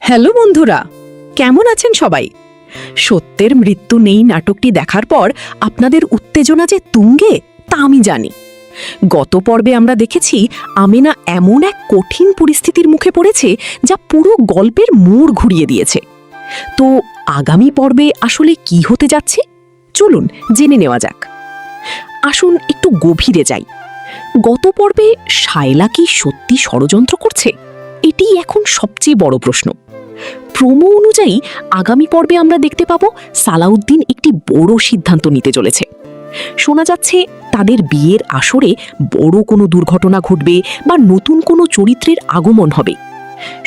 Hello বন্ধুরা, কেমন আছেন সবাই? সত্যের মৃত্যু নেই নাটকটি দেখার পর আপনাদের উত্তেজনা যে তুঙ্গে তা আমি জানি। গত পর্বে আমরা দেখেছি আমেনা এমন এক কঠিন পরিস্থিতির মুখে পড়েছে যা পুরো গল্পের মোড় ঘুরিয়ে দিয়েছে। তো আগামী পর্বে আসলে কি হতে যাচ্ছে চলুন জেনে নেওয়া যাক। আসুন একটু গভীরে যাই। গত পর্বে শায়লা কি সত্যি ষড়যন্ত্র করছে? এটিই এখন সবচেয়ে বড় প্রশ্ন। প্রোমো অনুযায়ী আগামী পর্বে আমরা দেখতে পাব সালাউদ্দিন একটি বড় সিদ্ধান্ত নিতে চলেছে। শোনা যাচ্ছে তাদের বিয়ের আসরে বড় কোনো দুর্ঘটনা ঘটবে বা নতুন কোনো চরিত্রের আগমন হবে।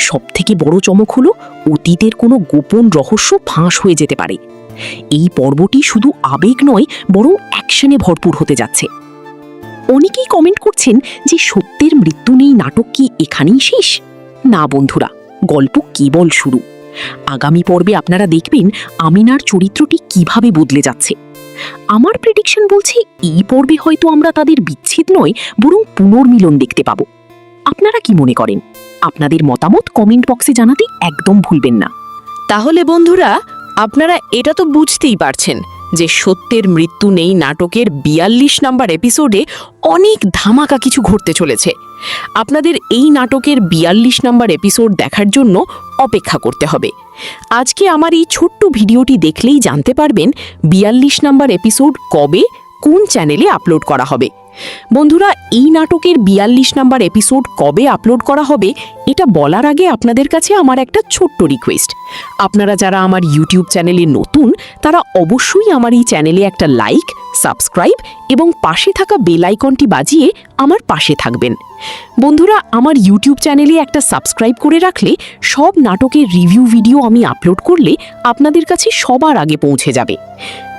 সবথেকে বড় চমক হলো অতীতের কোনো গোপন রহস্য ফাঁস হয়ে যেতে পারে। এই পর্বটি শুধু আবেগ নয় বরং অ্যাকশনে ভরপুর হতে যাচ্ছে। অনেকেই কমেন্ট করছেন যে সত্যের মৃত্যু নেই নাটক কি এখানেই শেষ? না বন্ধুরা, গল্প কেবল শুরু। আগামী পর্বে আপনারা দেখবেন আমিনার চরিত্রটি কিভাবে বদলে যাচ্ছে। আমার প্রেডিকশন বলছে এই পর্বে হয়তো আমরা তাদের বিচ্ছেদ নয় বরং পুনর্মিলন দেখতে পাব। আপনারা কি মনে করেন? আপনাদের মতামত কমেন্ট বক্সে জানাতে একদম ভুলবেন না। তাহলে বন্ধুরা, আপনারা এটা তো বুঝতেই পারছেন যে সত্যের মৃত্যু নেই নাটকের ৪২ নম্বর এপিসোডে অনেক ধামাকা কিছু ঘটতে চলেছে। আপনাদের এই নাটকের ৪২ নম্বর এপিসোড দেখার জন্য অপেক্ষা করতে হবে। আজকে আমার এই ছোট্ট ভিডিওটি দেখলেই জানতে পারবেন ৪২ নম্বর এপিসোড কবে কোন চ্যানেলে আপলোড করা হবে। বন্ধুরা, এই নাটকের ৪২ নম্বর এপিসোড কবে আপলোড করা হবে এটা বলার আগে আপনাদের কাছে আমার একটা ছোট্ট রিকোয়েস্ট। আপনারা যারা আমার ইউটিউব চ্যানেলে নতুন তারা অবশ্যই আমার এই চ্যানেলে একটা লাইক, সাবস্ক্রাইব এবং পাশে থাকা বেল আইকনটি বাজিয়ে আমার পাশে থাকবেন। বন্ধুরা, আমার ইউটিউব চ্যানেলে একটা সাবস্ক্রাইব করে রাখলে সব নাটকের রিভিউ ভিডিও আমি আপলোড করলে আপনাদের কাছে সবার আগে পৌঁছে যাবে।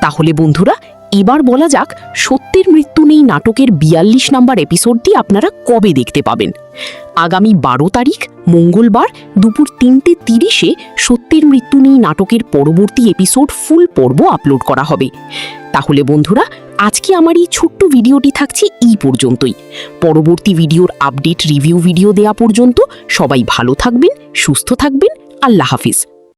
তাহলে বন্ধুরা, এবার বলা যাক সত্যের মৃত্যু নেই নাটকের ৪২ নম্বর এপিসোডটি আপনারা কবে দেখতে পাবেন। আগামী ১২ তারিখ মঙ্গলবার দুপুর ৩:৩০-এ সত্যের মৃত্যু নেই নাটকের পরবর্তী এপিসোড ফুল পর্ব আপলোড করা হবে। তাহলে বন্ধুরা, আজকে আমার এই ছোট্ট ভিডিওটি থাকছে এই পর্যন্তই। পরবর্তী ভিডিওর আপডেট রিভিউ ভিডিও দেওয়া পর্যন্ত সবাই ভালো থাকবেন, সুস্থ থাকবেন। আল্লাহ হাফিজ।